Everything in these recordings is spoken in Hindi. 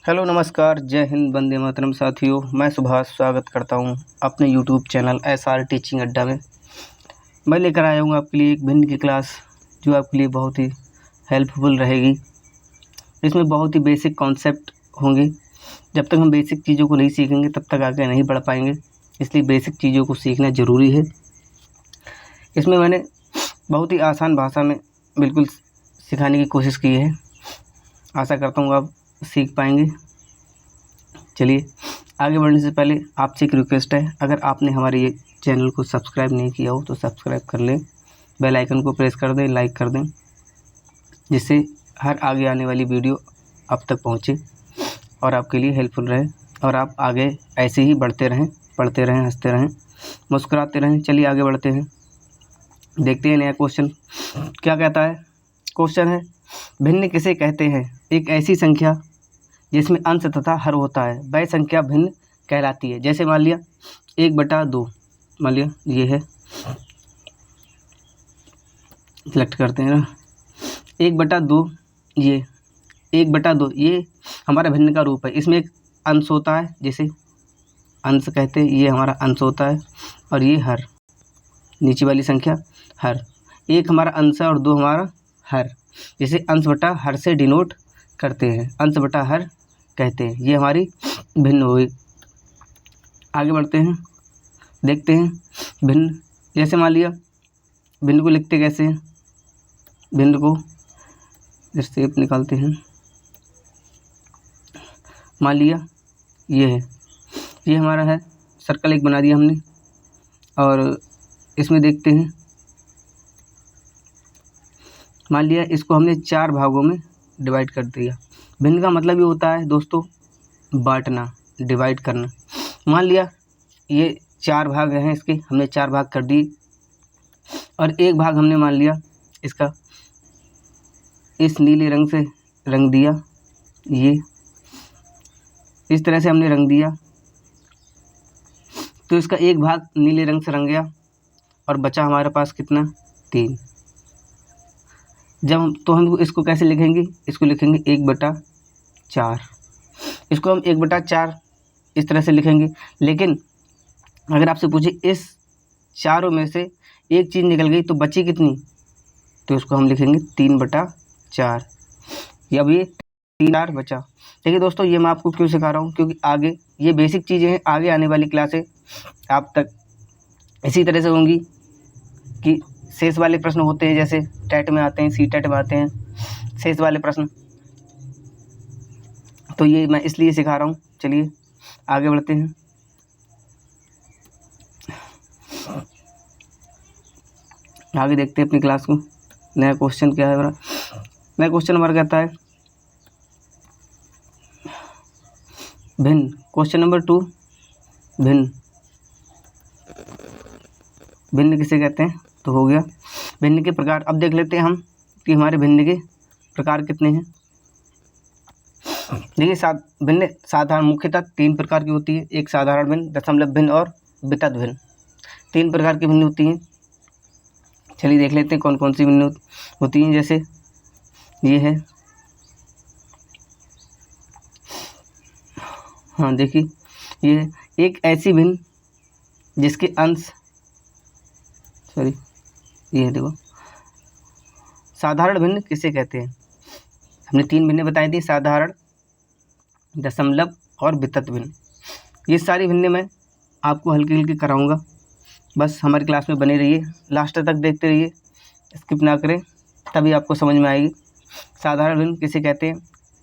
हेलो नमस्कार, जय हिंद, वंदे मातरम। साथियों, मैं सुभाष स्वागत करता हूं अपने यूट्यूब चैनल एसआर टीचिंग अड्डा में। मैं लेकर आया हूं आपके लिए एक भिन्न की क्लास जो आपके लिए बहुत ही हेल्पफुल रहेगी। इसमें बहुत ही बेसिक कॉन्सेप्ट होंगे। जब तक हम बेसिक चीज़ों को नहीं सीखेंगे तब तक आगे नहीं बढ़ पाएंगे, इसलिए बेसिक चीज़ों को सीखना ज़रूरी है। इसमें मैंने बहुत ही आसान भाषा में बिल्कुल सिखाने की कोशिश की है। आशा करता हूँ आप सीख पाएंगे। चलिए आगे बढ़ने से पहले आपसे एक रिक्वेस्ट है, अगर आपने हमारे ये चैनल को सब्सक्राइब नहीं किया हो तो सब्सक्राइब कर लें, बेल आइकन को प्रेस कर दें, लाइक कर दें, जिससे हर आगे आने वाली वीडियो आप तक पहुँचे और आपके लिए हेल्पफुल रहे और आप आगे ऐसे ही बढ़ते रहें, पढ़ते रहें, हंसते रहें, मुस्कुराते रहें। चलिए आगे बढ़ते हैं, देखते हैं नया क्वेश्चन क्या कहता है। क्वेश्चन है, भिन्न किसे कहते हैं? एक ऐसी संख्या जिसमें अंश तथा हर होता है वह संख्या भिन्न कहलाती है। जैसे मान लिया 1/2, मान लिया ये है, सिलेक्ट करते हैं ना, 1/2, ये 1/2 ये हमारा भिन्न का रूप है। इसमें एक अंश होता है जिसे अंश कहते हैं, ये हमारा अंश होता है, और ये हर, नीचे वाली संख्या हर। एक हमारा अंश है और 2 हमारा हर, जिसे अंश बटा हर से डिनोट करते हैं, अंश बटा हर कहते हैं। ये हमारी भिन्न हुई। आगे बढ़ते हैं, देखते हैं भिन्न। जैसे मान लिया भिन्न को लिखते कैसे हैं, भिन्न को शेप निकालते हैं। मान लिया ये है, ये हमारा है, सर्कल एक बना दिया हमने, और इसमें देखते हैं, मान लिया इसको हमने 4 भागों में डिवाइड कर दिया। भिन्न का मतलब ये होता है दोस्तों, बांटना, डिवाइड करना। मान लिया ये 4 भाग हैं इसके, हमने 4 भाग कर दिए, और एक भाग हमने मान लिया इसका इस नीले रंग से रंग दिया, ये इस तरह से हमने रंग दिया, तो इसका एक भाग नीले रंग से रंग गया और बचा हमारे पास कितना, 3। तो हम इसको कैसे लिखेंगे, इसको लिखेंगे 1/4। इसको हम 1/4 इस तरह से लिखेंगे। लेकिन अगर आपसे पूछे इस चारों में से एक चीज़ निकल गई तो बची कितनी, तो इसको हम लिखेंगे 3/4। अब ये 3/4 बचा। देखिए दोस्तों, ये मैं आपको क्यों सिखा रहा हूँ, क्योंकि आगे ये बेसिक चीज़ें हैं, आगे आने वाली क्लासें आप तक इसी तरह से होंगी कि शेष वाले प्रश्न होते हैं, जैसे टेट में आते हैं, सी-टेट में आते हैं शेष वाले प्रश्न, तो ये मैं इसलिए सिखा रहा हूँ। चलिए आगे बढ़ते हैं। आगे देखते हैं अपनी क्लास को। नया क्वेश्चन क्या है हमारा, नया क्वेश्चन हमारा कहता है भिन्न। क्वेश्चन नंबर 2, भिन्न। भिन्न किसे कहते हैं, तो हो गया भिन्न के प्रकार। अब देख लेते हैं हम कि हमारे भिन्न के प्रकार कितने हैं। देखिए भिन्न साधारण मुख्यतः 3 प्रकार की होती है। एक साधारण भिन्न, दशमलव भिन्न और वितत भिन्न। 3 प्रकार की भिन्न होती हैं। चलिए देख लेते हैं कौन कौन सी भिन्न होती हैं। जैसे ये है, हाँ देखिए ये है, एक ऐसी भिन्न जिसके अंश, सॉरी ये है, देखो साधारण भिन्न किसे कहते हैं। हमने 3 भिन्न बताई थी, साधारण, दशमलव और वितत भिन्न। ये सारी भिन्न मैं आपको हल्की हल्की कराऊंगा, बस हमारी क्लास में बने रहिए, लास्ट तक देखते रहिए, स्किप ना करें, तभी आपको समझ में आएगी। साधारण भिन्न किसे कहते हैं,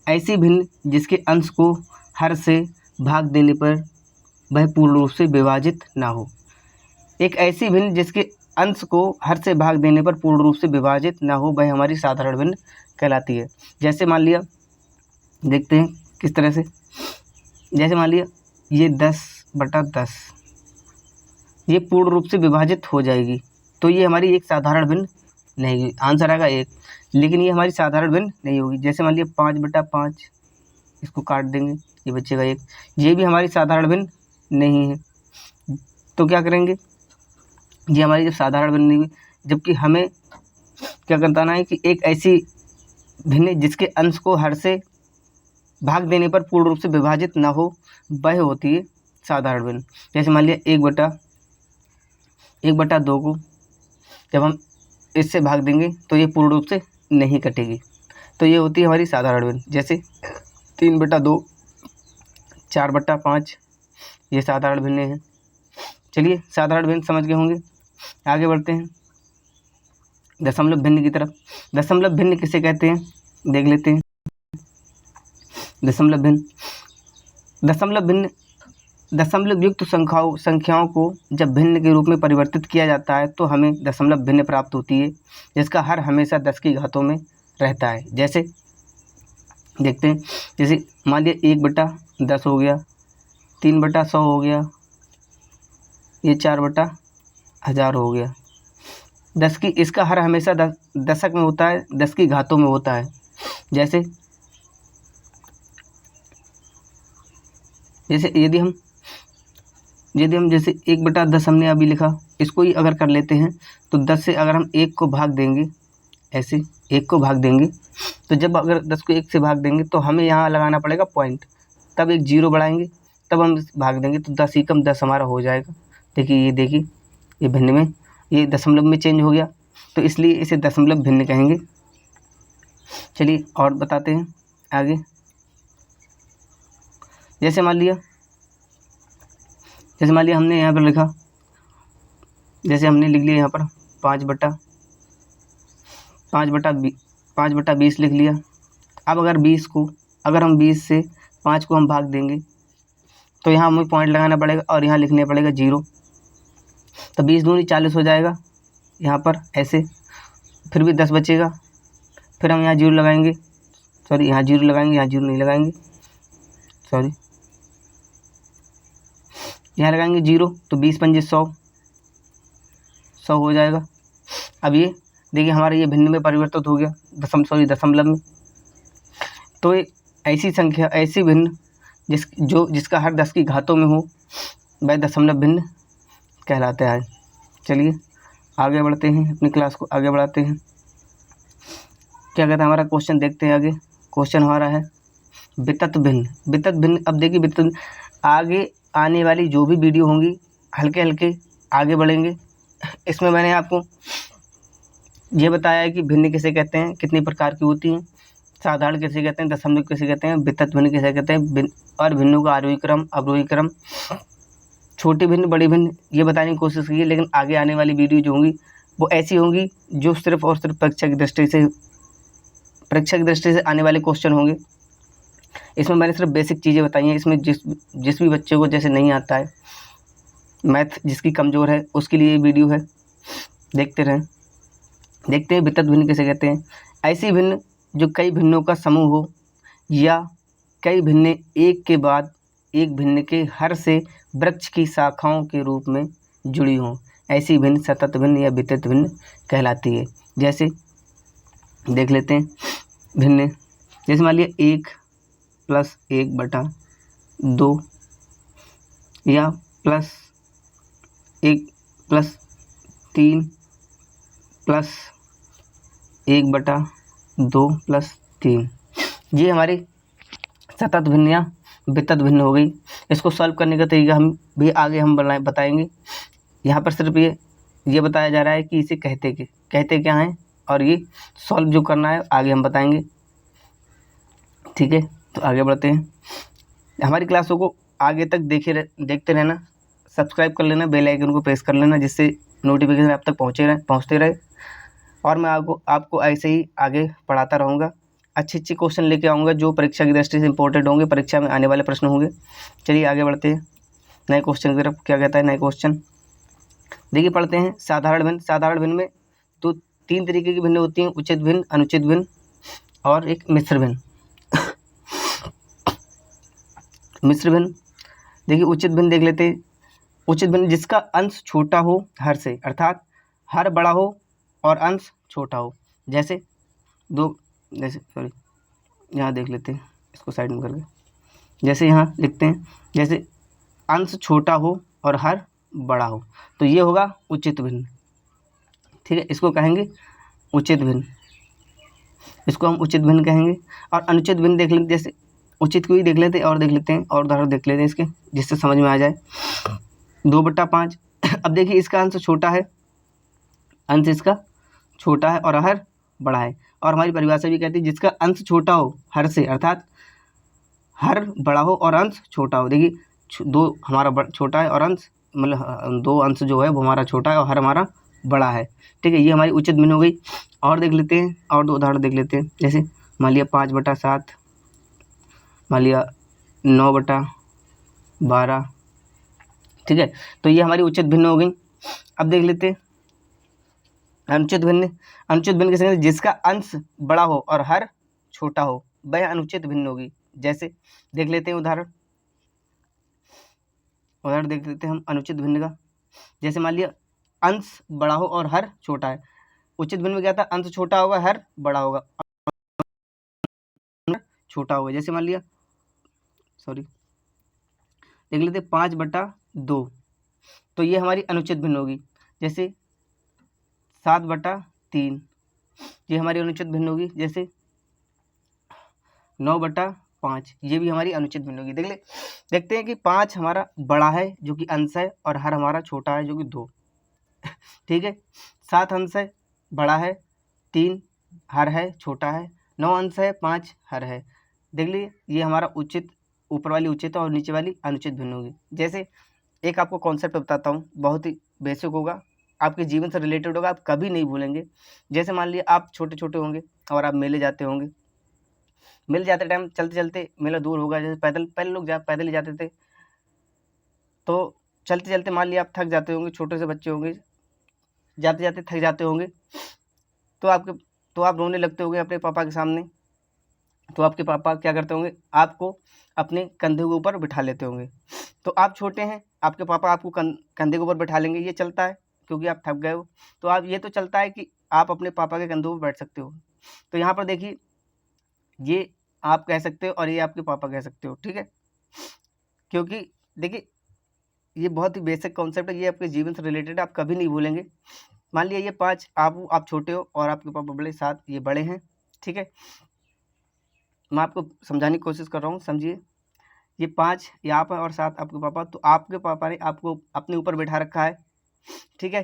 ऐसी भिन्न जिसके अंश को हर से भाग देने पर वह पूर्ण रूप से विभाजित ना हो। एक ऐसी भिन्न जिसके अंश को हर से भाग देने पर पूर्ण रूप से विभाजित ना हो, वह हमारी साधारण भिन्न कहलाती है। जैसे मान लिया, देखते हैं किस तरह से। जैसे मान लिया ये 10/10, ये पूर्ण रूप से विभाजित हो जाएगी, तो ये हमारी एक साधारण भिन्न नहीं होगी। आंसर आएगा 1, लेकिन ये हमारी साधारण भिन्न नहीं होगी। जैसे मान लिया 5/5, इसको काट देंगे, ये बचेगा 1, ये भी हमारी साधारण भिन्न नहीं है। तो क्या करेंगे, ये हमारी जब साधारण भिन्न नहीं हुई, जबकि हमें क्या करना है कि एक ऐसी भिन्न जिसके अंश को हर से भाग देने पर पूर्ण रूप से विभाजित न हो वह होती है साधारण भिन्न। जैसे मान लिया 1/2 को जब हम इससे भाग देंगे तो ये पूर्ण रूप से नहीं कटेगी, तो ये होती है हमारी साधारण भिन्न। जैसे 3/2, 4/5 ये साधारण भिन्न है। चलिए साधारण भिन्न समझ गए होंगे, आगे बढ़ते हैं दशमलव भिन्न की तरफ। दशमलव भिन्न किसे कहते हैं देख लेते हैं। दशमलव भिन्न दशमलव युक्त संख्याओं को जब भिन्न के रूप में परिवर्तित किया जाता है तो हमें दशमलव भिन्न प्राप्त होती है, जिसका हर हमेशा 10 की घातों में रहता है। जैसे देखते हैं, जैसे मान लिया 1/10 हो गया, 3/100 हो गया, ये 4/1000 हो गया। 10 की इसका हर हमेशा दशक में होता है, 10 की घातों में होता है। जैसे यदि हम जैसे 1/10 हमने अभी लिखा, इसको ही अगर कर लेते हैं तो 10 से अगर हम 1 को भाग देंगे, ऐसे 1 को भाग देंगे, तो जब अगर 10 को 1 से भाग देंगे तो हमें यहाँ लगाना पड़ेगा पॉइंट, तब एक 0 बढ़ाएंगे, तब हम भाग देंगे तो 10 एकम 10 हमारा हो जाएगा। देखिए ये भिन्न में, ये दशमलव में चेंज हो गया, तो इसलिए इसे दशमलव भिन्न कहेंगे। चलिए और बताते हैं आगे। जैसे मान लिया हमने यहाँ पर लिखा, जैसे हमने लिख लिया यहाँ पर 5/20 लिख लिया। अब अगर हम 20 से 5 को हम भाग देंगे तो यहाँ हमें पॉइंट लगाना पड़ेगा और यहाँ लिखने पड़ेगा 0, तो 20 दूनी 40 हो जाएगा यहाँ पर ऐसे, फिर भी 10 बचेगा, फिर हम यहाँ 0 लगाएंगे, यहाँ 0 लगाएंगे, यहाँ 0 नहीं लगाएंगे, यहाँ लगाएंगे 0, तो 20×5 100 हो जाएगा। अब ये देखिए हमारा ये भिन्न में परिवर्तित हो गया, दशमलव में। तो ऐसी संख्या, ऐसी भिन्न जिसका हर 10 की घातों में हो वह दशमलव भिन्न कहलाता है। चलिए आगे बढ़ते हैं, अपनी क्लास को आगे बढ़ाते हैं। क्या कहता है हमारा क्वेश्चन, देखते हैं आगे। क्वेश्चन हमारा है वितत भिन्न। अब देखिए वितत भिन्न, आगे आने वाली जो भी वीडियो होंगी हल्के हल्के आगे बढ़ेंगे। इसमें मैंने आपको ये बताया है कि भिन्न किसे कहते हैं, कितनी प्रकार की होती हैं, साधारण किसे कहते हैं, दशमलव किसे कहते हैं, वितत भिन्न किसे कहते हैं, और भिन्नों का आरोही क्रम, अवरोही क्रम, छोटी भिन्न, बड़ी भिन्न, ये बताने की कोशिश की है। लेकिन आगे आने वाली वीडियो जो होंगी वो ऐसी होंगी जो सिर्फ और सिर्फ परीक्षा की दृष्टि से आने वाले क्वेश्चन होंगे। इसमें मैंने सिर्फ बेसिक चीज़ें बताई हैं। इसमें जिस भी बच्चे को जैसे नहीं आता है, मैथ जिसकी कमज़ोर है, उसके लिए ये वीडियो है, देखते हैं वितत भिन्न किसे कहते हैं। ऐसी भिन्न जो कई भिन्नों का समूह हो या कई भिन्न एक के बाद एक भिन्न के हर से वृक्ष की शाखाओं के रूप में जुड़ी हों, ऐसी भिन्न सतत भिन्न या वितत भिन्न कहलाती है। जैसे देख लेते हैं भिन्न, जैसे मान लिया 1 + 1/2 या +1 + 3 + 1/2 + 3, ये हमारी सतत भिन्न या वितत भिन्न हो गई। इसको सॉल्व करने का तरीका हम भी आगे बताएंगे। यहाँ पर सिर्फ ये बताया जा रहा है कि इसे कहते क्या हैं, और ये सॉल्व जो करना है आगे हम बताएंगे। ठीक है, तो आगे बढ़ते हैं। हमारी क्लासों को आगे तक देखते रहना, सब्सक्राइब कर लेना, बेल आइकन को प्रेस कर लेना, जिससे नोटिफिकेशन आप तक पहुँचते रहे, और मैं आपको ऐसे ही आगे पढ़ाता रहूँगा। अच्छे क्वेश्चन लेके आऊँगा जो परीक्षा की दृष्टि से इंपॉर्टेंट होंगे, परीक्षा में आने वाले प्रश्न होंगे। चलिए आगे बढ़ते हैं नए क्वेश्चन की तरफ। क्या कहता है नए क्वेश्चन, देखिए पढ़ते हैं। साधारण भिन्न में तो 3 तरीके की भिन्न होती हैं, उचित भिन्न, अनुचित भिन्न और एक मिश्र भिन्न। मिश्र भिन्न, देखिए उचित भिन्न देख लेते हैं। उचित भिन्न जिसका अंश छोटा हो हर से, अर्थात हर बड़ा हो और अंश छोटा हो। जैसे यहाँ देख लेते हैं, इसको साइड में करके, जैसे यहाँ लिखते हैं, जैसे अंश छोटा हो और हर बड़ा हो, तो ये होगा उचित भिन्न। ठीक है, इसको कहेंगे उचित भिन्न, इसको हम उचित भिन्न कहेंगे। और अनुचित भिन्न देख लेंगे, जैसे उचित को ही देख लेते हैं और देख लेते हैं और उदाहरण देख लेते हैं इसके, जिससे समझ में आ जाए। 2/5। अब देखिए इसका अंश छोटा है, अंश इसका छोटा है और हर बड़ा है, और हमारी परिभाषा भी कहती है जिसका अंश छोटा हो हर से, अर्थात हर बड़ा हो और अंश छोटा हो। देखिए दो हमारा छोटा है और अंश मतलब दो अंश जो है वो हमारा छोटा है और हर हमारा बड़ा है। ठीक है, ये हमारी उचित भिन्न हो गई। और देख लेते हैं, और दो उदाहरण देख लेते हैं। जैसे मान लिया 5/7, मान लिया 9/12। ठीक है, तो ये हमारी उचित भिन्न हो गई। अब देख लेते हैं अनुचित भिन्न। अनुचित भिन्न किसे कहते हैं? जिसका अंश बड़ा हो और हर छोटा हो, वह अनुचित भिन्न होगी। जैसे देख लेते हैं उदाहरण देख लेते हैं हम अनुचित भिन्न का। जैसे मान लिया अंश बड़ा हो और हर छोटा है। उचित भिन्न में क्या था? अंश छोटा होगा, हर बड़ा होगा, छोटा होगा। जैसे मान लिया देख लेते 5/2, तो ये हमारी अनुचित भिन्न होगी। जैसे 7/3, ये हमारी अनुचित भिन्न होगी। जैसे 9/5, ये भी हमारी अनुचित भिन्न होगी। देखते हैं कि 5 हमारा बड़ा है जो कि अंश है, और हर हमारा छोटा है जो कि 2। ठीक है, 7 अंश है, बड़ा है, 3 हर है, छोटा है, 9 अंश है, 5 हर है। देख लीजिए ये हमारा उचित, ऊपर वाली उचित और नीचे वाली अनुचित भिन्न होगी। जैसे एक आपको कॉन्सेप्ट बताता हूँ, बहुत ही बेसिक होगा, आपके जीवन से रिलेटेड होगा, आप कभी नहीं भूलेंगे। जैसे मान लिया आप छोटे छोटे होंगे और आप मेले जाते होंगे, मेले जाते टाइम चलते चलते मेला दूर होगा, जैसे पैदल, पहले लोग पैदल ही जाते थे, तो चलते चलते मान लिया आप थक जाते होंगे, छोटे से बच्चे होंगे, जाते जाते थक जाते होंगे, तो आप रोने लगते होंगे अपने पापा के सामने। तो आपके पापा क्या करते होंगे? आपको अपने कंधे के ऊपर बिठा लेते होंगे। तो आप छोटे हैं, आपके पापा आपको कंधे के ऊपर बिठा लेंगे, ये चलता है क्योंकि आप थक गए हो। तो आप ये तो चलता है कि आप अपने पापा के कंधों पर बैठ सकते हो। तो यहाँ पर देखिए ये आप कह सकते हो और ये आपके पापा कह सकते हो। ठीक है, क्योंकि देखिए ये बहुत ही बेसिक कॉन्सेप्ट है, ये आपके जीवन से रिलेटेड, आप कभी नहीं भूलेंगे। मान लिया ये 5 आप छोटे हो और आपके पापा बड़े, 7 ये बड़े हैं। ठीक है, मैं आपको समझाने की कोशिश कर रहा हूँ, समझिए। ये 5 यहाँ पर और 7 आपके पापा, तो आपके पापा ने आपको अपने ऊपर बैठा रखा है। ठीक है,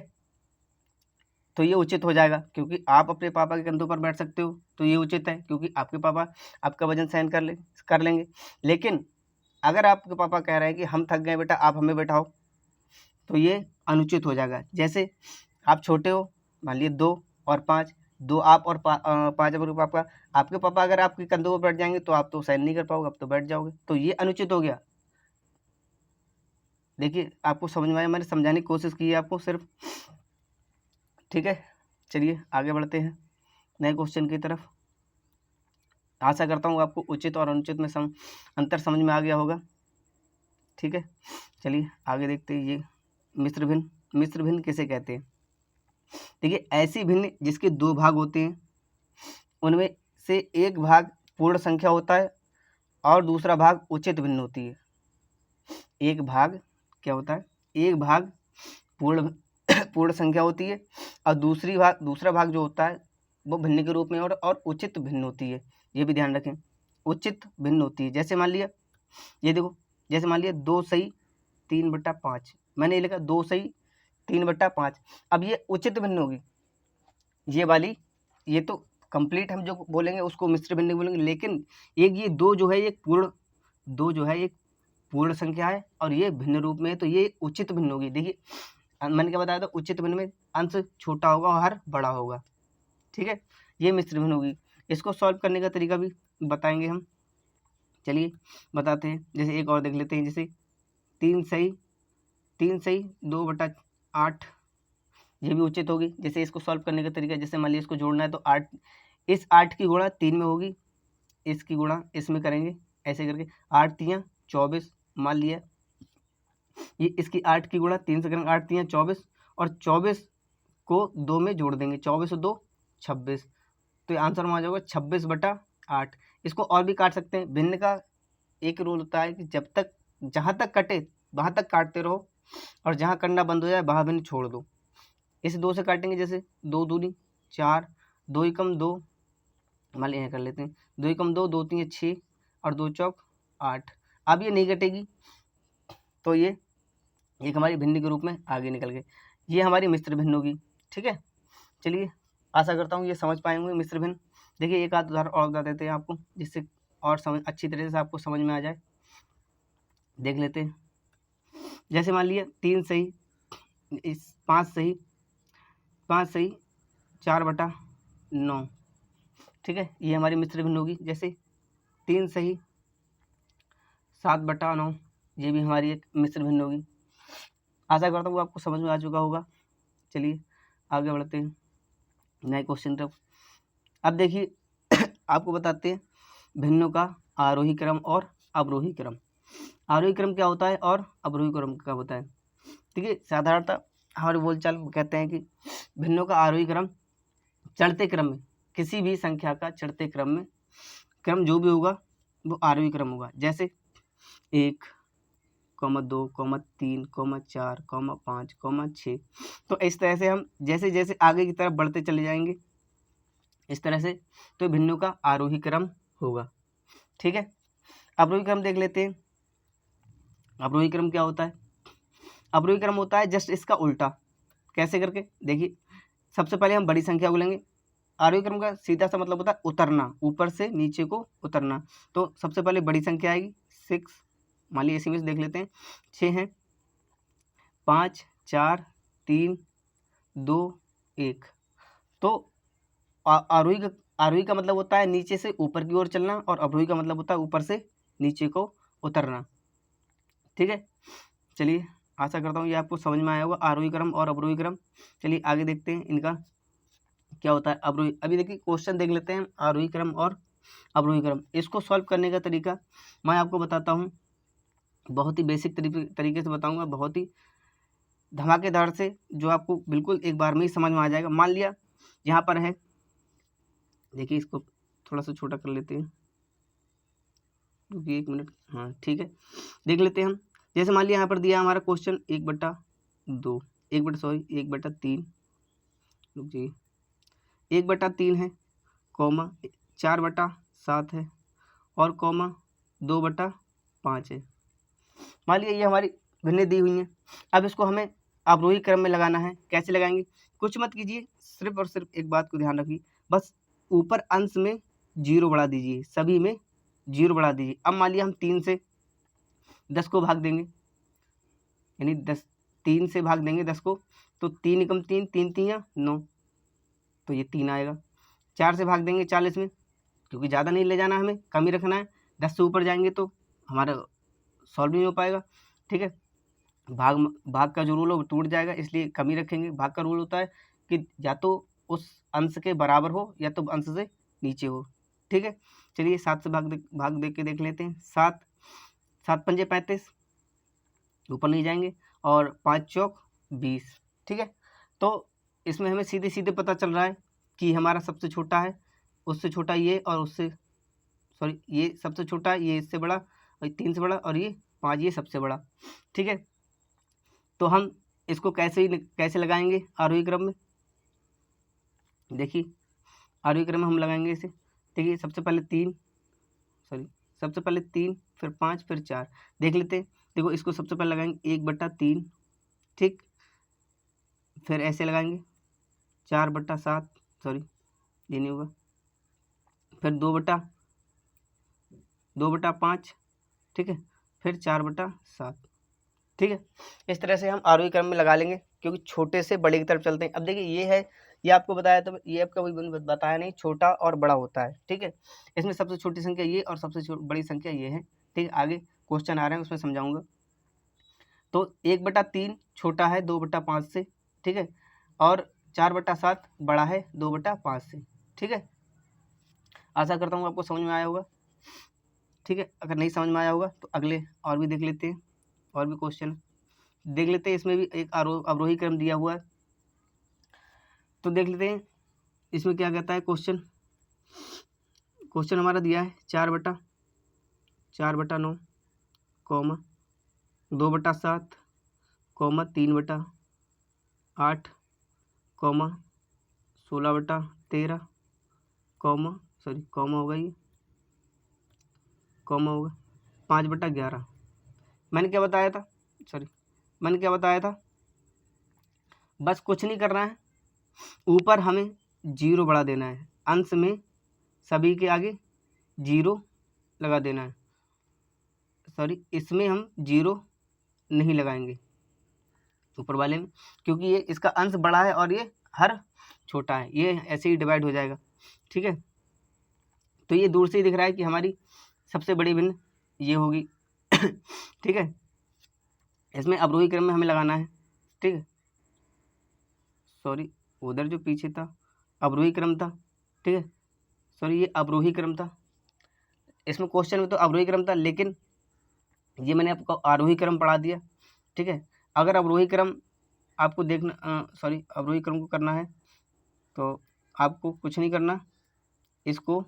तो ये उचित हो जाएगा क्योंकि आप अपने पापा के कंधों पर बैठ सकते हो, तो ये उचित है क्योंकि आपके पापा आपका वजन सहन कर लेंगे। लेकिन अगर आपके पापा कह रहे हैं कि हम थक गए बेटा, आप हमें बैठाओ, तो ये अनुचित हो जाएगा। जैसे आप छोटे हो, मान लीजिए 2 और 5, 2 आप और 5 आपके पापा अगर आपके कंधों पर बैठ जाएंगे तो आप तो सहन नहीं कर पाओगे, आप तो बैठ जाओगे, तो ये अनुचित हो गया। देखिए आपको समझ में आया, मैंने समझाने की कोशिश की है आपको सिर्फ। ठीक है, चलिए आगे बढ़ते हैं नए क्वेश्चन की तरफ। आशा करता हूँ आपको उचित और अनुचित में अंतर समझ में आ गया होगा। ठीक है, चलिए आगे देखते हैं। ये मिश्र भिन्न किसे कहते हैं? देखिए ऐसी भिन्न जिसके 2 भाग होते हैं, उनमें से एक भाग पूर्ण संख्या होता है और दूसरा भाग उचित भिन्न होती है। एक भाग क्या होता है? एक भाग पूर्ण संख्या होती है और दूसरा भाग जो होता है वो भिन्न के रूप में और उचित भिन्न होती है। ये भी ध्यान रखें, उचित भिन्न होती है। जैसे मान लिया ये देखो, जैसे मान लिया 2 सही 3/5, मैंने ये लिखा 2 सही 3/5। अब ये उचित भिन्न होगी, ये वाली, ये तो कंप्लीट हम जो बोलेंगे उसको मिश्र भिन्न बोलेंगे। लेकिन एक ये 2 जो है ये पूर्ण संख्या है और ये भिन्न रूप में है, तो ये उचित भिन्न होगी। देखिए मैंने क्या बताया था, उचित भिन्न में अंश छोटा होगा और हर बड़ा होगा। ठीक है, ये मिश्र भिन्न होगी। इसको सॉल्व करने का तरीका भी बताएंगे हम, चलिए बताते हैं। जैसे एक और देख लेते हैं, जैसे 3 सही 2/8, ये भी उचित होगी। जैसे इसको सॉल्व करने का तरीका, जैसे मान लीजिए इसको जोड़ना है तो 8, इस 8 की गुणा 3 में होगी, इसकी गुणा इसमें करेंगे, ऐसे करके 8 3 24। मान लिया ये इसकी 8 की गुणा 3 से करेंगे, 8 3 24, और 24 को 2 में जोड़ देंगे, 24 और 2 26, तो ये आंसर में आ जाएगा 26/8। इसको और भी काट सकते हैं। भिन्न का एक रूल होता है कि जब तक जहाँ तक कटे वहाँ तक काटते रहो, और जहाँ कटना बंद हो जाए वहाँ भिन्न छोड़ दो। इसे 2 से काटेंगे, जैसे 2 दूनी 4, 2 एकम 2, मान लीजिए कर लेते हैं, 2 एकम 2, 2 3 6 और 2 चौक 8। अब ये नहीं घटेगी तो ये एक हमारी भिन्न के रूप में आगे निकल गए। ये हमारी मिश्र भिन्न होगी। ठीक है, चलिए आशा करता हूँ ये समझ पाएंगे मिश्र भिन्न। देखिए एक आध उदाहरण और बता देते हैं आपको, जिससे और समझ अच्छी तरह से आपको समझ में आ जाए। देख लेते हैं। जैसे मान लिया 3 सही, 5 सही, 4/9। ठीक है, ये हमारी मिश्र भिन्न होगी। जैसे 3 सही 7/9, ये भी हमारी एक मिश्र भिन्न होगी। आशा करता हूँ आपको समझ में आ चुका होगा। चलिए आगे बढ़ते हैं नए क्वेश्चन तरफ। अब देखिए आपको बताते हैं भिन्नों का आरोही क्रम और अवरोही क्रम। आरोही क्रम क्या होता है और अवरोही क्रम क्या होता है। देखिए साधारणतः हमारे बोलचाल कहते हैं कि भिन्नों का आरोही क्रम चढ़ते क्रम में, किसी भी संख्या का चढ़ते क्रम में क्रम जो भी होगा वो आरोही क्रम होगा। जैसे 1, 2, 3, 4, 5, 6। तो इस तरह से हम जैसे जैसे आगे की तरफ बढ़ते चले जाएंगे इस तरह से, तो भिन्नों का आरोही क्रम होगा। ठीक है, अवरोही क्रम देख लेते हैं। अवरोही क्रम क्या होता है। अवरोही क्रम होता है जस्ट इसका उल्टा। कैसे करके देखिए, सबसे पहले हम बड़ी संख्या को लेंगे। आरोही क्रम का सीधा सा मतलब होता है उतरना, ऊपर से नीचे को उतरना। तो सबसे पहले बड़ी संख्या आएगी 6, मान लीजिए इसी में से देख लेते हैं 6 हैं, 5, 4, 3, 2, 1। तो आरोही का मतलब होता है नीचे से ऊपर की ओर चलना, और अवरोही का मतलब होता है ऊपर से नीचे को उतरना। ठीक है, चलिए आशा करता हूँ ये आपको समझ में आया होगा आरोही क्रम और अवरोही क्रम। चलिए आगे देखते हैं इनका क्या होता है। अवरोही, अभी देखिए क्वेश्चन देख लेते हैं आरोही क्रम और अवरोही क्रम। इसको सॉल्व करने का तरीका मैं आपको बताता हूँ, बहुत ही बेसिक तरीके से बताऊँगा, बहुत ही धमाकेदार से, जो आपको बिल्कुल एक बार में ही समझ में आ जाएगा। मान लिया यहाँ पर है, देखिए इसको थोड़ा सा छोटा कर लेते हैं, क्योंकि 1 मिनट, हाँ ठीक है, देख लेते हैं हम। जैसे मान लिया यहाँ पर दिया हमारा क्वेश्चन 1/2, 1/3, रुक जाइए, 1/3 है, कॉमा 4/7 है, और कॉमा 2/5 है। मान लिया ये हमारी भिन्न दी हुई हैं। अब इसको हमें अवरोही क्रम में लगाना है। कैसे लगाएंगे, कुछ मत कीजिए, सिर्फ और सिर्फ एक बात को ध्यान रखिए, बस ऊपर अंश में 0 बढ़ा दीजिए, सभी में 0 बढ़ा दीजिए। अब मान लिया हम 3 से 10 को भाग देंगे, यानी 3 से भाग देंगे 10 को, तो 3 एकम 3, 3 3 9, तो ये 3 आएगा। 4 से भाग देंगे 40 में, क्योंकि ज़्यादा नहीं ले जाना, हमें कम ही रखना है। 10 से ऊपर जाएंगे तो हमारा सॉल्व नहीं हो पाएगा। ठीक है, भाग का जो रूल है वो टूट जाएगा, इसलिए कम ही रखेंगे। भाग का रूल होता है कि या तो उस अंश के बराबर हो या तो अंश से नीचे हो। ठीक है, चलिए 7 से भाग दे के देख लेते हैं। 7 पंजे 35, ऊपर नहीं जाएंगे, और 5 चौक 20। ठीक है, तो इसमें हमें सीधे सीधे पता चल रहा है कि हमारा सबसे छोटा है, उससे छोटा ये, और उससे सॉरी ये सबसे छोटा है, ये इससे बड़ा, और 3 से बड़ा, और ये 5 ये सबसे बड़ा। ठीक है, तो हम इसको कैसे लगाएंगे आरोही क्रम में। देखिए आरोही क्रम में हम लगाएंगे इसे। देखिए सबसे पहले 3, फिर 5, फिर 4। देख लेते हैं, देखो इसको सबसे पहले लगाएंगे 1/3, ठीक, फिर ऐसे लगाएंगे 4/7, ये नहीं होगा, फिर 2/5, ठीक है, फिर 4/7। ठीक है, इस तरह से हम आरोही क्रम में लगा लेंगे, क्योंकि छोटे से बड़े की तरफ चलते हैं। अब देखिए ये है, ये आपको बताया, तो ये आपका बताया नहीं, छोटा और बड़ा होता है। ठीक है, इसमें सबसे छोटी संख्या ये और सबसे बड़ी संख्या ये है। ठीक है, आगे क्वेश्चन आ रहे हैं उसमें समझाऊंगा। तो 1/3 छोटा है 2/5 से, ठीक है, और 4/7 बड़ा है 2/5 से। ठीक है, आशा करता हूँ आपको समझ में आया होगा। ठीक है, अगर नहीं समझ में आया होगा तो अगले और भी देख लेते हैं, और भी क्वेश्चन देख लेते हैं। इसमें भी एक अवरोही क्रम दिया हुआ है, तो देख लेते हैं इसमें क्या कहता है। क्वेश्चन हमारा दिया है 4/9, 2/7, 3/8, 16/13, कॉमा होगा, ये कॉमा होगा, 5/11। मैंने क्या बताया था, मैंने क्या बताया था, बस कुछ नहीं करना है, ऊपर हमें 0 बढ़ा देना है, अंश में सभी के आगे 0 लगा देना है। इसमें हम 0 नहीं लगाएंगे ऊपर वाले में, क्योंकि ये इसका अंश बड़ा है और ये हर छोटा है, ये ऐसे ही डिवाइड हो जाएगा। ठीक है, तो ये दूर से ही दिख रहा है कि हमारी सबसे बड़ी भिन्न ये होगी। ठीक है, इसमें अवरोही क्रम में हमें लगाना है। ठीक है, उधर जो पीछे था अवरोही क्रम था। ठीक है, ये अवरोही क्रम था, इसमें क्वेश्चन में तो अवरोही क्रम था, लेकिन ये मैंने आपको आरोही क्रम पढ़ा दिया। ठीक है, अगर अवरोही क्रम आपको देखना अवरोही क्रम को करना है तो आपको कुछ नहीं करना, इसको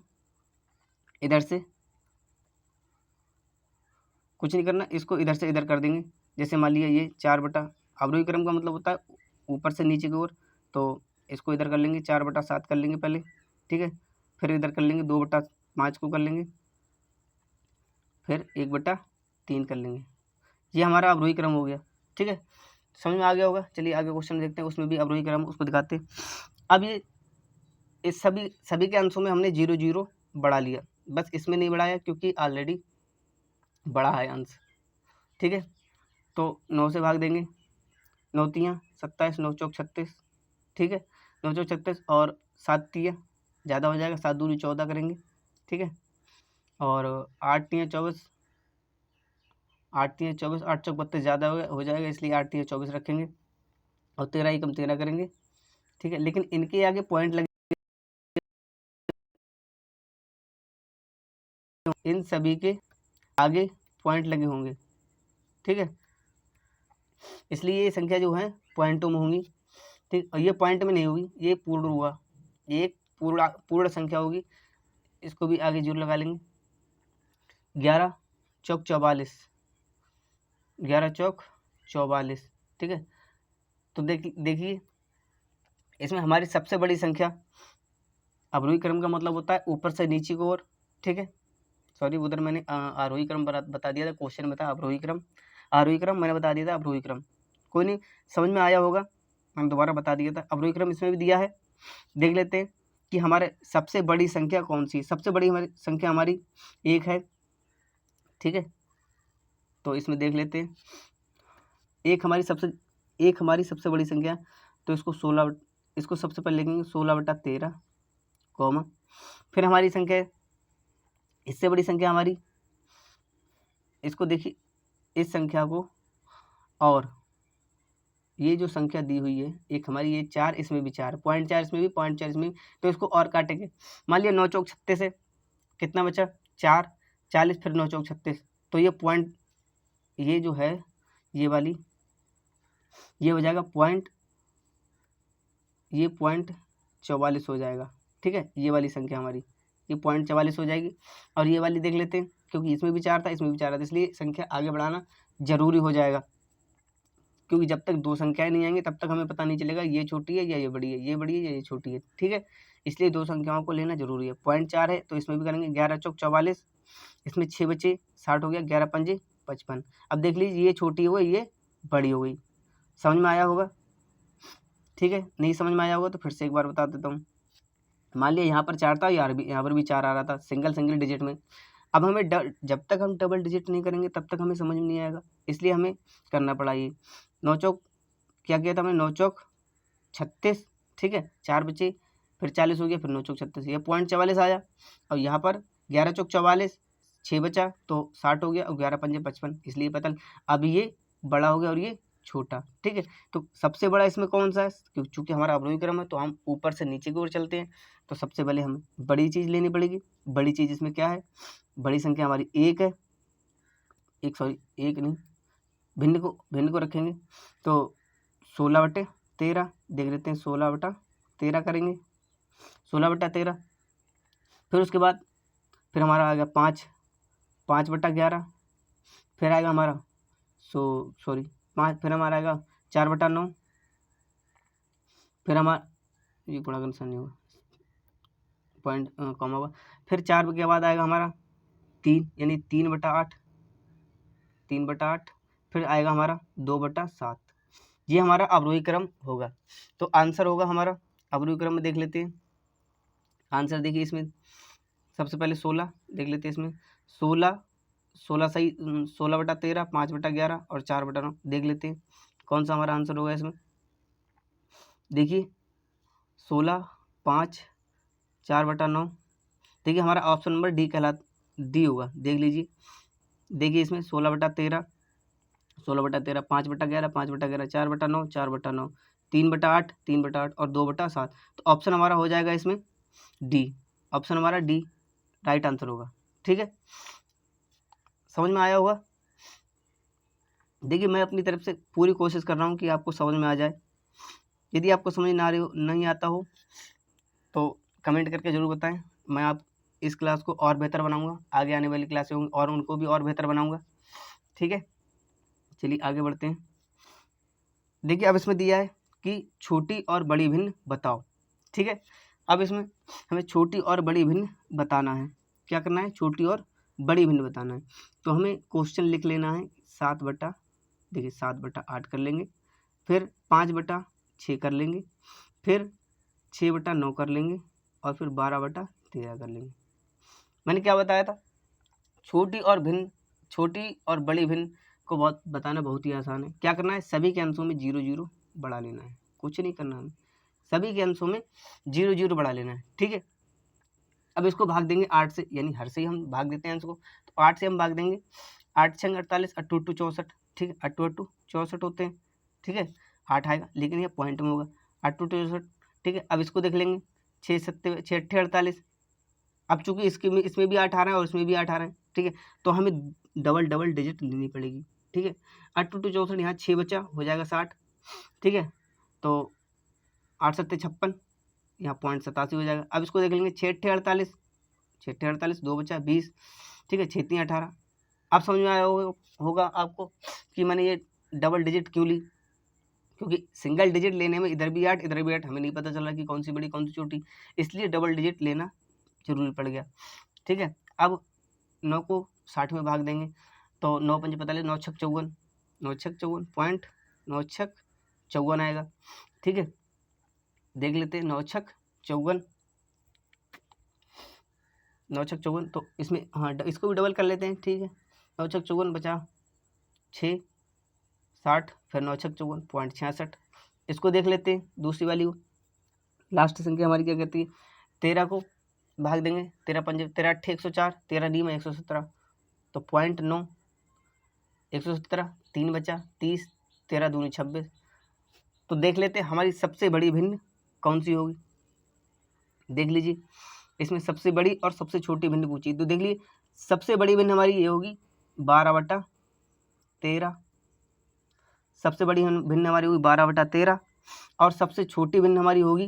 इधर से कुछ नहीं करना, इसको इधर से इधर कर देंगे। जैसे मान लिया ये 4 अवरोही क्रम का मतलब होता है ऊपर से नीचे की ओर, तो इसको इधर कर लेंगे 4/7 कर लेंगे पहले। ठीक है, फिर इधर कर लेंगे 2/5 को कर लेंगे, फिर 1/3 कर लेंगे। ये हमारा अवरोही क्रम हो गया। ठीक है, समझ में आ गया होगा। चलिए आगे क्वेश्चन देखते हैं, उसमें भी अवरोही क्रम उसको दिखाते हैं। अब ये इस सभी के अंशों में हमने 0 बढ़ा लिया, बस इसमें नहीं बढ़ाया क्योंकि ऑलरेडी बड़ा है अंश। ठीक है, तो 9 से भाग देंगे, 9 तियाँ 27, 9 चौक 36। ठीक है, 9 चौक 36 और 7 तियाँ ज़्यादा हो जाएगा, 7 दूनी 14 करेंगे। ठीक है, और 8 तियाँ 24, 8 तियाँ 24, 8 चौक 32 ज़्यादा हो जाएगा, इसलिए 8 तियाँ 24 रखेंगे, और 13 एकम 13 करेंगे। ठीक है, लेकिन इनके आगे पॉइंट लगे, इन सभी के आगे पॉइंट लगे होंगे। ठीक है, इसलिए ये संख्या जो है पॉइंटों में होंगी। ठीक, और ये पॉइंट में नहीं होगी, ये पूर्ण हुआ, ये एक पूर्ण संख्या होगी, इसको भी आगे 0 लगा लेंगे। 11 चौक 44, 11 चौक 44। ठीक है, तो देखिए इसमें हमारी सबसे बड़ी संख्या, अवरोही क्रम का मतलब होता है ऊपर से नीचे की ओर। ठीक है, उधर मैंने आरोही क्रम बता दिया था, क्वेश्चन में था अवरोही क्रम, आरोही क्रम मैंने बता दिया था, अवरोही क्रम कोई नहीं, समझ में आया होगा, मैंने दोबारा बता दिया था। अवरोही क्रम इसमें भी दिया है, देख लेते हैं कि हमारे सबसे बड़ी संख्या कौन सी, सबसे बड़ी हमारी संख्या हमारी 1 है। ठीक है, तो इसमें देख लेते हैं, एक हमारी सबसे बड़ी संख्या, तो इसको सबसे पहले लिखेंगे 16/13, कॉमा, फिर हमारी संख्या इससे बड़ी संख्या हमारी, इसको देखिए, इस संख्या को, और ये जो संख्या दी हुई है एक हमारी, ये 4, इसमें भी 4, 0.4 इसमें भी, 0.4 इसमें भी, तो इसको और काटेंगे। मान लिया 9 चौक 36 है, कितना बचा 4, 40, फिर 9 चौक 36, तो ये पॉइंट, ये जो है ये वाली, ये हो जाएगा ये 0.44 हो जाएगा। ठीक है, ये वाली संख्या हमारी ये 0.44 हो जाएगी। और ये वाली देख लेते हैं, क्योंकि इसमें भी 4 था, इसमें भी 4 था, इसलिए संख्या आगे बढ़ाना जरूरी हो जाएगा, क्योंकि जब तक 2 संख्याएं नहीं आएंगी तब तक हमें पता नहीं चलेगा ये छोटी है या ये बड़ी है, ये बड़ी है या ये छोटी है। ठीक है, इसलिए 2 संख्याओं को लेना जरूरी है। 0.4 है तो इसमें भी करेंगे 11 चौक 44, इसमें 6 बचे 60 हो गया, 11 पंजे 55। अब देख लीजिए ये छोटी हो गई, ये बड़ी हो गई, समझ में आया होगा। ठीक है, नहीं समझ में आया होगा तो फिर से एक बार बता देता हूँ। मान लिया यहाँ पर 4 था, यहाँ पर भी 4 आ रहा था सिंगल डिजिट में। अब हमें जब तक हम डबल डिजिट नहीं करेंगे तब तक हमें समझ में नहीं आएगा, इसलिए हमें करना पड़ा ये 9 चौक, क्या किया था हमने, 9 चौक 36। ठीक है, 4 बचे, फिर 40 हो गया, फिर 9 चौक 36, ये 0.44 आया। और यहाँ पर 11 चौक 44, 6 बचा तो 60 हो गया, और 11 पंजे 55, इसलिए पता अब ये बड़ा हो गया और ये छोटा। ठीक है, तो सबसे बड़ा इसमें कौन सा है, क्योंकि चूंकि हमारा अवरोही क्रम है तो हम ऊपर से नीचे की ओर चलते हैं, तो सबसे पहले हमें बड़ी चीज़ लेनी पड़ेगी। बड़ी चीज़ इसमें क्या है, बड़ी संख्या हमारी 1 है, एक नहीं, भिन्न को रखेंगे, तो 16/13 देख लेते हैं, 16/13 करेंगे, 16/13। फिर उसके बाद फिर हमारा आ गया 5/11, फिर आएगा हमारा 5, फिर हमारा आएगा 4/9, फिर हमारा ये बड़ा कंसन नहीं होगा, पॉइंट कॉमा होगा, फिर 4 के बाद आएगा हमारा 3, यानी 3/8, 3/8, फिर आएगा हमारा 2/7। ये हमारा अवरोही क्रम होगा। तो आंसर होगा हमारा अवरोही क्रम में देख लेते हैं। आंसर देखिए इसमें सबसे पहले 16 देख लेते हैं। इसमें 16 सही, 16/13, 5/11 और 4/9 देख लेते हैं कौन सा हमारा आंसर होगा इसमें। देखिए 16, 5, 4/9, देखिए हमारा ऑप्शन नंबर डी होगा। देख लीजिए, देखिए इसमें 16/13, 5/11, 5/11, 4/9, 4/9, 3/8, 3/8 और 2/7। तो ऑप्शन हमारा हो जाएगा इसमें डी। ऑप्शन हमारा डी राइट आंसर होगा। ठीक है, समझ में आया होगा। देखिए मैं अपनी तरफ से पूरी कोशिश कर रहा हूँ कि आपको समझ में आ जाए। यदि आपको समझ नहीं आता हो तो कमेंट करके ज़रूर बताएं। मैं आप इस क्लास को और बेहतर बनाऊंगा, आगे आने वाली क्लासें होंगी और उनको भी और बेहतर बनाऊंगा। ठीक है, चलिए आगे बढ़ते हैं। देखिए अब इसमें दिया है कि छोटी और बड़ी भिन्न बताओ। ठीक है, अब इसमें हमें छोटी और बड़ी भिन्न बताना है। क्या करना है? छोटी और बड़ी भिन्न बताना है। तो हमें क्वेश्चन लिख लेना है 7/8 कर लेंगे, फिर 5/6 कर लेंगे, फिर 6/9 कर लेंगे और फिर 12/13 कर लेंगे। मैंने क्या बताया था? छोटी और बड़ी भिन्न को बताना बहुत ही आसान है। क्या करना है? सभी के अंशों में 0 0 बढ़ा लेना है, कुछ नहीं करना है। सभी के अंशों में 0 0 बढ़ा लेना है। ठीक है, अब इसको भाग देंगे 8 से, यानी हर से ही हम भाग देते हैं अंश को। तो 8 से हम भाग देंगे, 8 6 48, 8 2 64। ठीक है, 8 2 64 होते हैं। ठीक है, 8 आएगा लेकिन ये पॉइंट में होगा, 8 2 64। ठीक है, अब इसको देख लेंगे 6 7 6 8 48। अब चूंकि इसमें भी 8 आ रहा है और इसमें भी 8 आ रहा है। ठीक है, तो हमें डबल डिजिट लेनी पड़ेगी। ठीक है, 8 2 64, यहाँ 6 बचा, हो जाएगा 60। ठीक है, तो 8 7 56, यहाँ 0.87 हो जाएगा। अब इसको देख लेंगे 6 8 48, 6 8 48, 2 बचा 20। ठीक है, 6 3 18। अब समझ में आया होगा आपको कि मैंने ये डबल डिजिट क्यों ली, क्योंकि सिंगल डिजिट लेने में इधर भी 8 इधर भी 8, हमें नहीं पता चला कि कौन सी बड़ी कौन सी छोटी, इसलिए डबल डिजिट लेना जरूरी पड़ गया। ठीक है, अब 9 को 60 में भाग देंगे, तो 9 5 45, 9 6 54, 9 6 54, 9 6 54 आएगा। ठीक है, देख लेते हैं 9 6 54, 9 6 54। तो इसमें हाँ इसको भी डबल कर लेते हैं। ठीक है, 9 6 54 बचा 6 60, फिर 9 6 54 0.66। इसको देख लेते हैं दूसरी वाली को। लास्ट संख्या हमारी क्या कहती है? 13 को भाग देंगे, 13 5 13 8 104, 13 डी में 117, तो 0.9, 117, 3 बचा 30, 13 दूनी 26। तो देख लेते हैं हमारी सबसे बड़ी भिन्न कौन सी होगी। देख लीजिए, इसमें सबसे बड़ी और सबसे छोटी भिन्न पूछी, तो देख लीजिए सबसे बड़ी भिन्न हमारी ये होगी 12/13। सबसे बड़ी भिन्न हमारी होगी 12/13 और सबसे छोटी भिन्न हमारी होगी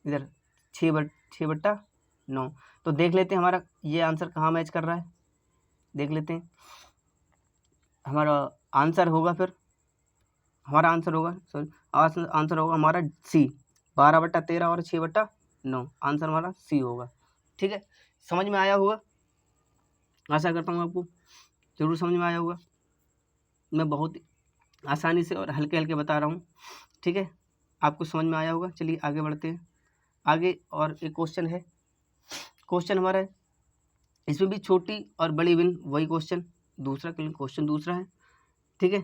इधर 6/9। तो देख लेते हैं हमारा ये आंसर कहाँ मैच कर रहा है। देख लेते हैं हमारा आंसर होगा, फिर हमारा आंसर होगा हमारा सी, 12/13 और 6/9। आंसर हमारा सी होगा। ठीक है, समझ में आया होगा, आशा करता हूँ आपको जरूर समझ में आया होगा। मैं बहुत आसानी से और हल्के हल्के बता रहा हूँ। ठीक है, आपको समझ में आया होगा। चलिए आगे बढ़ते हैं। आगे और एक क्वेश्चन है, क्वेश्चन हमारा है इसमें भी छोटी और बड़ी भिन्न, वही क्वेश्चन दूसरा है। ठीक है,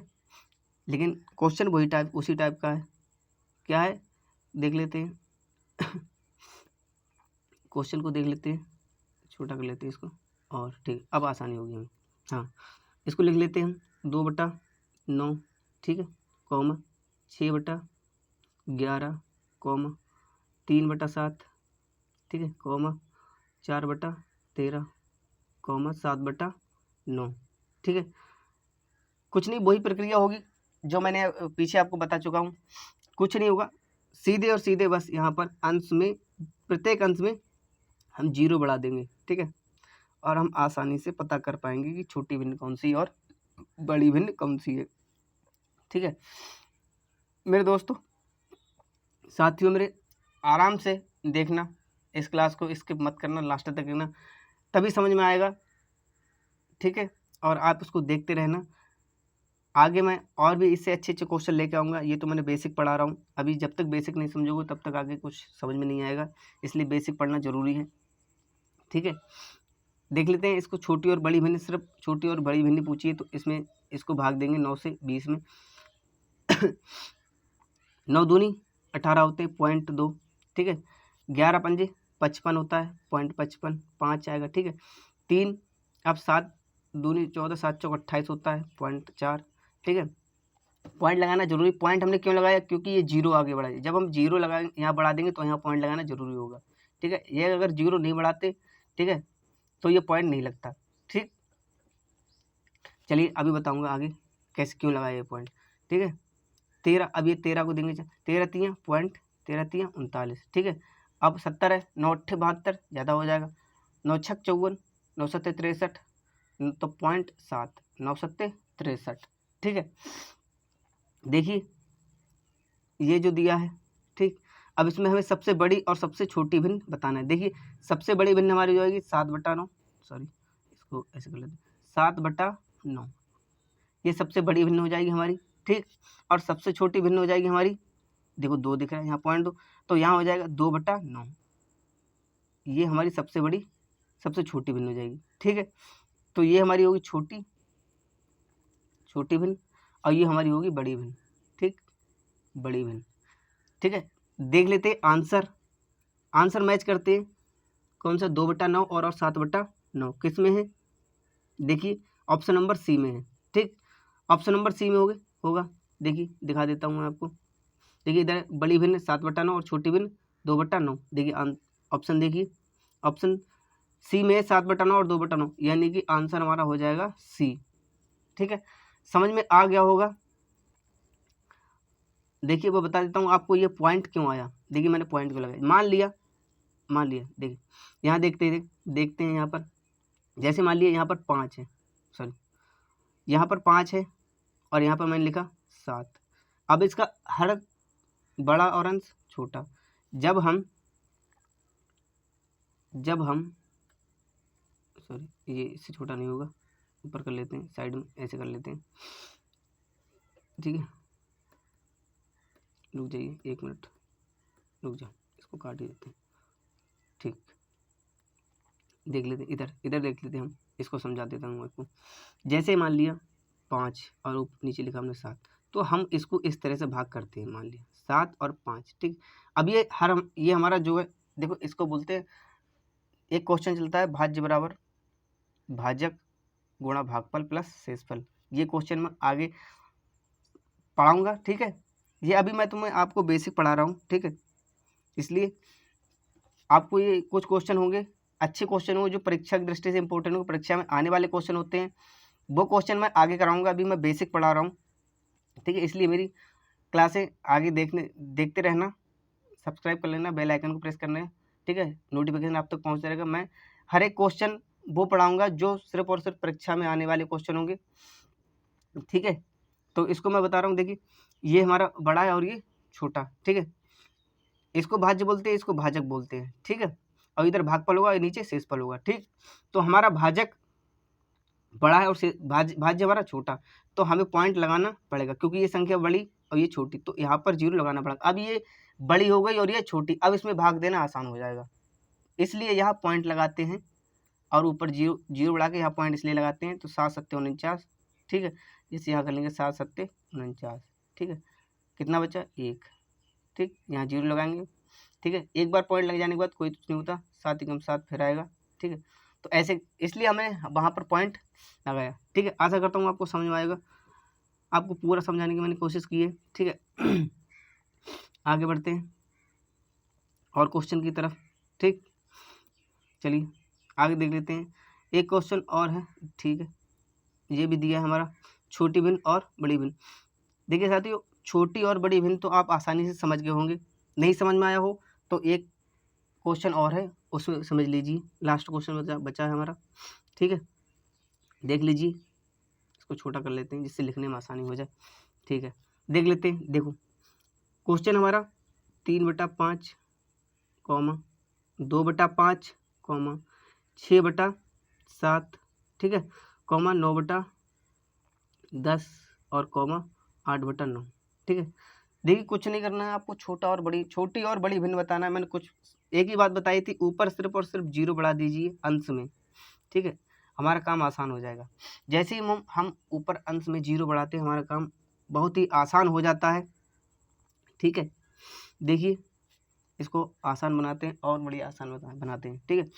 लेकिन क्वेश्चन उसी टाइप का है। क्या है देख लेते हैं। क्वेश्चन को देख लेते हैं, छोटा कर लेते हैं इसको, और ठीक अब आसानी होगी हमें। हाँ, इसको लिख लेते हैं हम 2/9। ठीक है, कॉमा 6/11, कॉमा 3/7। ठीक है, कॉमा 4/13, कॉमा 7/9। ठीक है, कुछ नहीं, वही प्रक्रिया होगी जो मैंने पीछे आपको बता चुका हूँ। कुछ नहीं होगा, सीधे और सीधे बस यहाँ पर अंश में, प्रत्येक अंश में हम 0 बढ़ा देंगे। ठीक है, और हम आसानी से पता कर पाएंगे कि छोटी भिन्न कौन सी और बड़ी भिन्न कौन सी है। ठीक है मेरे दोस्तों, साथियों, मेरे आराम से देखना इस क्लास को, स्किप मत करना, लास्ट तक देखना, तभी समझ में आएगा। ठीक है, और आप उसको देखते रहना। आगे मैं और भी इससे अच्छे अच्छे क्वेश्चन लेके आऊँगा। ये तो मैंने बेसिक पढ़ा रहा हूँ, अभी जब तक बेसिक नहीं समझोगे तब तक आगे कुछ समझ में नहीं आएगा, इसलिए बेसिक पढ़ना ज़रूरी है। ठीक है, देख लेते हैं इसको। छोटी और बड़ी भिन्न, सिर्फ छोटी और बड़ी भिन्न पूछी है, तो इसमें इसको भाग देंगे 9 से 20 में। 9 दूनी 18 होते हैं, 0.2। ठीक है, 11 पंजे 55 होता है, 0.55, 5 आएगा। ठीक है, 3 अब 7 दूनी 14, 7 चौक 28 होता है, 0.4। ठीक है, पॉइंट लगाना जरूरी। पॉइंट हमने क्यों लगाया? क्योंकि ये जीरो आगे बढ़ा है। जब हम जीरो लगाएंगे, यहाँ बढ़ा देंगे, तो यहाँ पॉइंट लगाना जरूरी होगा। ठीक है, ये अगर जीरो नहीं बढ़ाते, ठीक है, तो ये पॉइंट नहीं लगता। ठीक, चलिए अभी बताऊंगा आगे कैसे क्यों लगाया ये पॉइंट। ठीक है, 13, अब ये 13 को देंगे, 13 3 पॉइंट, 13 3 39। ठीक है, अब 70 है, 9 8 72 ज़्यादा हो जाएगा, 9 6 54, 9 7 63, तो 0.7, 9 7 63। ठीक है, देखिए ये जो दिया है। ठीक, अब इसमें हमें सबसे बड़ी और सबसे छोटी भिन्न बताना है। देखिए सबसे बड़ी भिन्न हमारी जो आएगी 7/9, सॉरी इसको ऐसे कर लेते हैं, 7/9, ये सबसे बड़ी भिन्न हो जाएगी हमारी। ठीक, और सबसे छोटी भिन्न हो जाएगी हमारी, देखो 2 दिख रहा है यहाँ 0.2, तो यहाँ हो जाएगा 2/9, ये हमारी सबसे बड़ी सबसे छोटी भिन्न हो जाएगी। ठीक है, तो ये हमारी होगी छोटी भिन्न, और ये हमारी होगी बड़ी भिन्न। ठीक, बड़ी भिन्न। ठीक है, देख लेते हैं आंसर मैच करते हैं। कौन सा? 2/9 और 7/9 किस में है? देखिए ऑप्शन नंबर सी में है। ठीक, ऑप्शन नंबर सी में होगा। देखिए दिखा देता हूँ मैं आपको। देखिए इधर बड़ी भिन्न 7/9 और छोटी भिन्न 2/9। देखिए ऑप्शन, देखिए ऑप्शन सी में 7/9 और 2/9, यानी कि आंसर हमारा हो जाएगा सी। ठीक है, समझ में आ गया होगा। देखिए वो बता देता हूँ आपको ये पॉइंट क्यों आया। देखिए मैंने पॉइंट क्यों लगाया, मान लिया देखिए यहाँ देखते हैं यहाँ पर, जैसे मान लिया यहाँ पर 5 है, सॉरी यहाँ पर 5 है, और यहाँ पर मैंने लिखा 7। अब इसका हर बड़ा और अंश छोटा, जब हम सॉरी ये इससे छोटा नहीं होगा, ऊपर कर लेते हैं, साइड में ऐसे कर लेते हैं। ठीक है, रुक जाइए 1 मिनट, रुक जाओ, इसको काट ही देते हैं। ठीक, देख लेते इधर देख लेते हैं, हम इसको समझा देता हूँ आपको। जैसे मान लिया 5 और नीचे लिखा हमने 7, तो हम इसको इस तरह से भाग करते हैं। मान लिया 7 और 5। ठीक, अब ये हमारा जो है, देखो इसको बोलते हैं, एक क्वेश्चन चलता है भाज्य बराबर भाजक गुणा भागफल प्लस शेषफल। ये क्वेश्चन मैं आगे पढ़ाऊंगा। ठीक है, ये अभी मैं आपको बेसिक पढ़ा रहा हूँ। ठीक है, इसलिए आपको ये कुछ क्वेश्चन होंगे, अच्छे क्वेश्चन होंगे, जो परीक्षा की दृष्टि से इंपॉर्टेंट होंगे, परीक्षा में आने वाले क्वेश्चन होते हैं, वो क्वेश्चन मैं आगे कराऊंगा। अभी मैं बेसिक पढ़ा रहा हूँ। ठीक है, इसलिए मेरी क्लासें आगे देखते रहना, सब्सक्राइब कर लेना, बेल आइकन को प्रेस करना है। ठीक है, नोटिफिकेशन आप तक पहुँचता रहेगा। मैं हर एक क्वेश्चन वो पढ़ाऊँगा जो सिर्फ और सिर्फ परीक्षा में आने वाले क्वेश्चन होंगे। ठीक है, तो इसको मैं बता रहा हूँ। देखिए ये हमारा बड़ा है और ये छोटा। ठीक है, इसको भाज्य बोलते हैं, इसको भाजक बोलते हैं। ठीक है, और इधर भागफल होगा, नीचे शेषफल होगा। ठीक, तो हमारा भाजक बड़ा है और भाज्य हमारा छोटा, तो हमें पॉइंट लगाना पड़ेगा, क्योंकि ये संख्या बड़ी और ये छोटी, तो यहाँ पर 0 लगाना पड़ेगा। अब ये बड़ी हो गई और ये छोटी, अब इसमें भाग देना आसान हो जाएगा, इसलिए यहाँ पॉइंट लगाते हैं, और ऊपर 0 बढ़ा के यहाँ पॉइंट इसलिए लगाते हैं। तो 7 7 49। ठीक है, इसे यहाँ कर लेंगे 7 7 49। ठीक है, कितना बचा? 1। ठीक, यहाँ 0 लगाएंगे। ठीक है, एक बार पॉइंट लग जाने के बाद कोई कुछ नहीं होता, 7 एकम 7 फिर आएगा। ठीक है, तो ऐसे इसलिए हमें वहाँ पर पॉइंट लगाया। ठीक है, आशा करता हूँ आपको समझ में आएगा, आपको पूरा समझाने की मैंने कोशिश की है। ठीक है, आगे बढ़ते हैं और क्वेश्चन की तरफ। ठीक, चलिए आगे देख लेते हैं, एक क्वेश्चन और है। ठीक है, ये भी दिया है हमारा, छोटी भिन्न और बड़ी भिन्न। देखिए साथियों, छोटी और बड़ी भिन्न तो आप आसानी से समझ गए होंगे, नहीं समझ में आया हो तो एक क्वेश्चन और है, उसमें समझ लीजिए। लास्ट क्वेश्चन बचा है हमारा। ठीक है, देख लीजिए, इसको छोटा कर लेते हैं जिससे लिखने में आसानी हो जाए। ठीक है, देख लेते हैं। देखो क्वेश्चन हमारा 3/5, 2/5, 6/7। ठीक है, कॉमा 9/10 और कॉमा 8/9। ठीक है, देखिए कुछ नहीं करना है आपको, छोटा और बड़ी, छोटी और बड़ी भिन्न बताना है। मैंने कुछ एक ही बात बताई थी, ऊपर सिर्फ और सिर्फ 0 बढ़ा दीजिए अंश में। ठीक है, हमारा काम आसान हो जाएगा। जैसे ही हम ऊपर अंश में 0 बढ़ाते हैं हमारा काम बहुत ही आसान हो जाता है। ठीक है, देखिए इसको आसान बनाते हैं और बड़ी आसान बनाते हैं। ठीक है,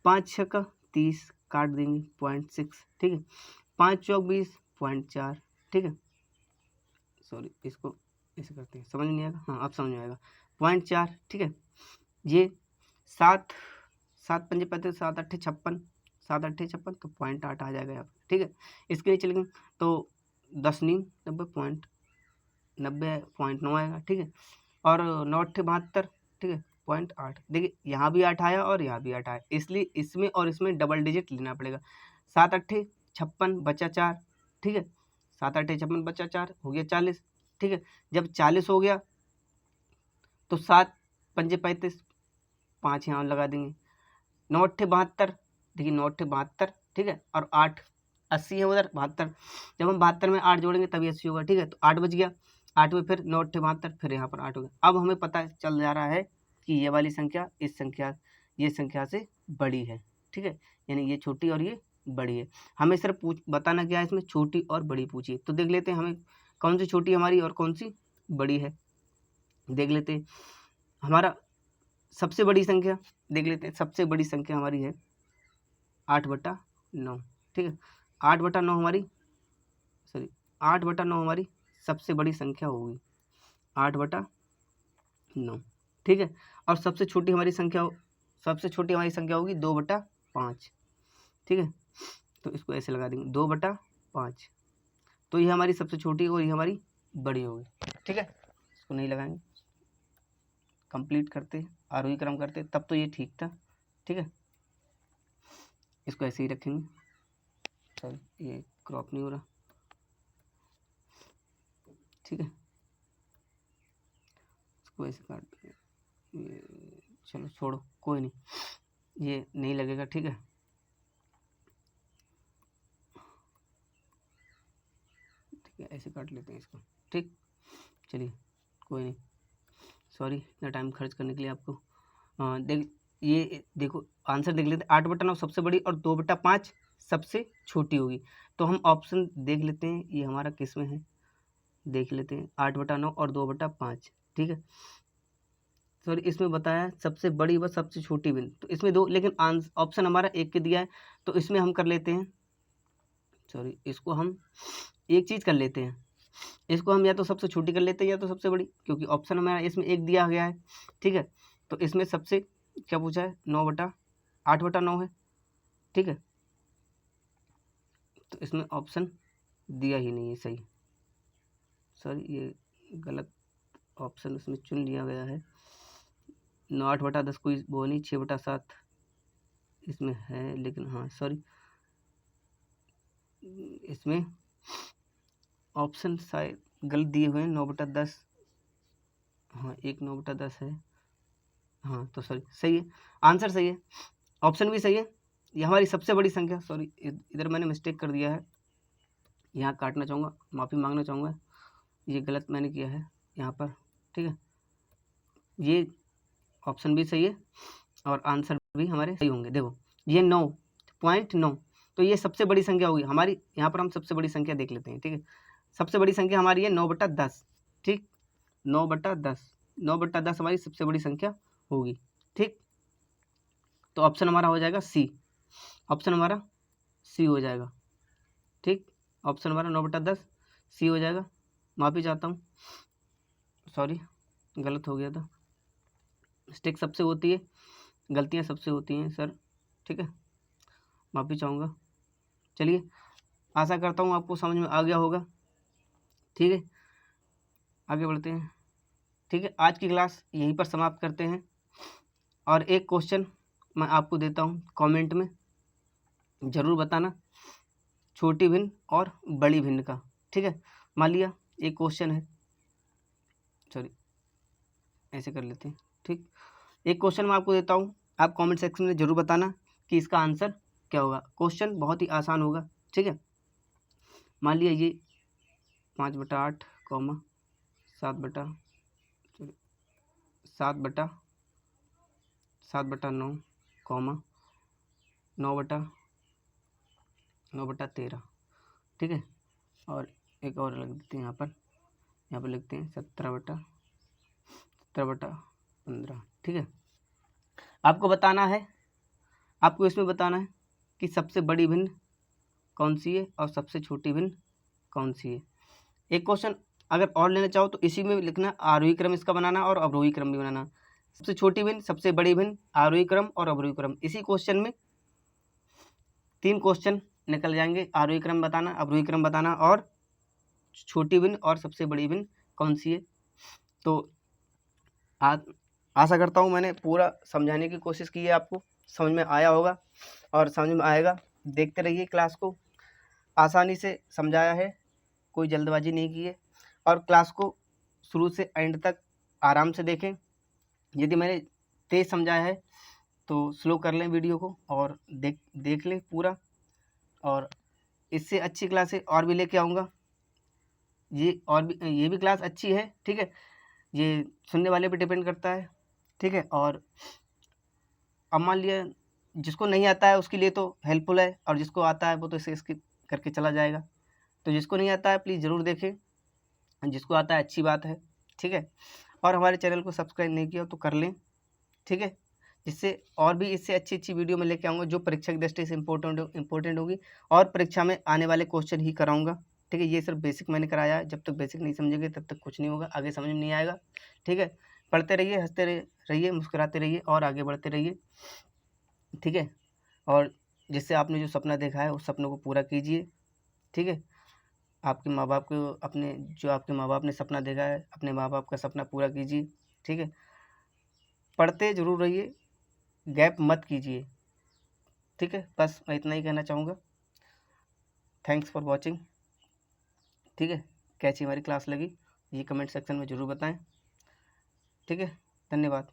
5 6 का 30 काट देंगे 0.6। ठीक है, 5 चौक 20 0.4। ठीक है, सॉरी इसको ऐसे करते हैं, समझ नहीं आएगा, हाँ अब समझ में आएगा, 0.4। ठीक है, ये 7 7 पंजे 35 7 8 56 7 8 56 तो 0.8 आ जाएगा यहाँ पर। ठीक है, इसके लिए चलेंगे तो 10 9 90.9 आएगा। ठीक है, और 9 8 72। ठीक है, 0.8। देखिए यहाँ भी 8 आया और यहाँ भी 8 आया, इसलिए इसमें और इसमें डबल डिजिट लेना पड़ेगा। 7 8 56 बचा 4। ठीक है, 7 8 56 बचा 4 हो गया 40। ठीक है, जब 40 हो गया तो 7 पंजे 35 5 यहाँ लगा देंगे। 9 8 72। देखिए 9 8 72। ठीक है, और 8 80 है उधर 72। जब हम 72 में 8 जोड़ेंगे तभी 80 होगा। ठीक है, तो 8 बच गया, 8 में फिर 9 8 72 फिर यहाँ पर 8 हो गया। अब हमें पता चल जा रहा है कि ये वाली संख्या इस संख्या ये संख्या से बड़ी है। ठीक है, यानी ये छोटी और ये बड़ी है। हमें सिर्फ बताना क्या है इसमें, छोटी और बड़ी पूछिए। तो देख लेते हैं हमें कौन सी छोटी हमारी और कौन सी बड़ी है, देख लेते हैं। हमारा सबसे बड़ी संख्या देख लेते हैं, सबसे बड़ी संख्या हमारी है 8/9। ठीक है, 8/9 हमारी 8/9 हमारी सबसे बड़ी संख्या होगी, 8/9। ठीक है, और सबसे छोटी हमारी संख्या होगी 2/5। ठीक है, तो इसको ऐसे लगा देंगे 2/5। तो ये हमारी सबसे छोटी और ये हमारी बड़ी होगी। ठीक है, इसको नहीं लगाएंगे, कंप्लीट करते आरोही क्रम करते, तब तो ये ठीक था। ठीक है, इसको ऐसे ही रखेंगे, सॉरी ये क्रॉप नहीं हो रहा। ठीक है, इसको ऐसे काट देंगे, चलो छोड़ो कोई नहीं, ये नहीं लगेगा। ठीक है, ठीक है ऐसे काट लेते हैं इसको। ठीक, चलिए कोई नहीं, सॉरी इतना टाइम खर्च करने के लिए आपको। ये देखो आंसर देख लेते हैं, 8/9 सबसे बड़ी और 2/5 सबसे छोटी होगी। तो हम ऑप्शन देख लेते हैं ये हमारा किस में है, देख लेते हैं 8/9 और 2/5। ठीक है, सॉरी इसमें बताया सबसे बड़ी व सबसे छोटी बिन, तो इसमें दो, लेकिन ऑप्शन हमारा एक के दिया है, तो इसमें हम कर लेते हैं, सॉरी इसको हम एक चीज़ कर लेते हैं, इसको हम या तो सबसे छोटी कर लेते हैं या तो सबसे बड़ी, क्योंकि ऑप्शन हमारा इसमें एक दिया गया है। ठीक है, तो इसमें सबसे क्या पूछा है 8/9 है। ठीक है, तो इसमें ऑप्शन दिया ही नहीं है सही, सॉरी ये गलत ऑप्शन इसमें चुन लिया गया है। 8/10 कोई वो नहीं, 6/7 इसमें है, लेकिन हाँ सॉरी इसमें ऑप्शन शायद गलत दिए हुए हैं, 9/10। हाँ एक 9/10 है, हाँ तो सॉरी सही है, आंसर सही है, ऑप्शन भी सही है। ये हमारी सबसे बड़ी संख्या, सॉरी इधर मैंने मिस्टेक कर दिया है, यहाँ काटना चाहूँगा, माफ़ी मांगना चाहूँगा, ये गलत मैंने किया है यहाँ पर। ठीक है, ये ऑप्शन भी सही है और आंसर भी हमारे सही होंगे। देखो ये 9.9, तो ये सबसे बड़ी संख्या होगी हमारी। यहाँ पर हम सबसे बड़ी संख्या देख लेते हैं। ठीक है, सबसे बड़ी संख्या हमारी है 9/10। ठीक, 9/10 हमारी सबसे बड़ी संख्या होगी। ठीक, तो ऑप्शन हमारा हो जाएगा सी, ऑप्शन हमारा सी हो जाएगा। ठीक, ऑप्शन हमारा 9/10 सी हो जाएगा। माफ़ी चाहता हूँ, सॉरी गलत हो गया था, मिस्टेक सबसे होती है, गलतियाँ सबसे होती हैं सर। ठीक है, माफ़ी चाहूँगा। चलिए आशा करता हूँ आपको समझ में आ गया होगा। ठीक है, आगे बढ़ते हैं। ठीक है, आज की क्लास यहीं पर समाप्त करते हैं, और एक क्वेश्चन मैं आपको देता हूँ, कमेंट में ज़रूर बताना छोटी भिन्न और बड़ी भिन्न का। ठीक है, मान लिया एक क्वेश्चन है, सॉरी ऐसे कर लेते हैं। ठीक, एक क्वेश्चन मैं आपको देता हूँ, आप कमेंट सेक्शन में ज़रूर बताना कि इसका आंसर क्या होगा। क्वेश्चन बहुत ही आसान होगा, ठीक है। मान लिया ये 5/8 कॉमा 7/9 कॉमा 9/13, ठीक है। और एक और लिख देते हैं यहाँ पर लिखते हैं 17/15, ठीक है। आपको इसमें बताना है कि सबसे बड़ी भिन्न कौन सी है और सबसे छोटी भिन्न कौन सी है। एक क्वेश्चन अगर और लेना चाहो तो इसी में लिखना, आरोही क्रम इसका बनाना और अवरोही क्रम भी बनाना। सबसे छोटी भिन्न, सबसे बड़ी भिन्न, आरोही क्रम और अवरोही क्रम। इसी क्वेश्चन में 3 क्वेश्चन निकल जाएंगे, आरोही क्रम बताना, अवरोही क्रम बताना और छोटी भिन्न और सबसे बड़ी भिन्न कौन सी है। तो आशा करता हूँ मैंने पूरा समझाने की कोशिश की है, आपको समझ में आया होगा और समझ में आएगा। देखते रहिए क्लास को, आसानी से समझाया है, कोई जल्दबाजी नहीं की है। और क्लास को शुरू से एंड तक आराम से देखें। यदि मैंने तेज़ समझाया है तो स्लो कर लें वीडियो को और देख लें पूरा। और इससे अच्छी क्लासें और भी लेके आऊँगा। ये भी क्लास अच्छी है, ठीक है। ये सुनने वाले पे डिपेंड करता है, ठीक है। और अब मान लिया जिसको नहीं आता है उसके लिए तो हेल्पफुल है, और जिसको आता है वो तो इसे स्किप करके चला जाएगा। तो जिसको नहीं आता है प्लीज़ ज़रूर देखें, जिसको आता है अच्छी बात है, ठीक है। और हमारे चैनल को सब्सक्राइब नहीं किया तो कर लें, ठीक है। जिससे और भी इससे अच्छी वीडियो में लेके आऊँगा जो परीक्षा की दृष्टि से इंपॉर्टेंट होगी और परीक्षा में आने वाले क्वेश्चन ही कराऊँगा, ठीक है। ये सिर्फ बेसिक मैंने कराया है, जब तक बेसिक नहीं समझेंगे तब तक कुछ नहीं होगा, आगे समझ में नहीं आएगा, ठीक है। पढ़ते रहिए, हंसते रहिए, मुस्कुराते रहिए और आगे बढ़ते रहिए, ठीक है। और जिससे आपने जो सपना देखा है उस सपनों को पूरा कीजिए, ठीक है। आपके माँ बाप ने सपना देखा है, अपने माँ बाप का सपना पूरा कीजिए, ठीक है। पढ़ते ज़रूर रहिए, गैप मत कीजिए, ठीक है। बस मैं इतना ही कहना चाहूँगा। थैंक्स फॉर वॉचिंग, ठीक है। कैसी हमारी क्लास लगी ये कमेंट सेक्शन में ज़रूर बताएं, ठीक है। धन्यवाद।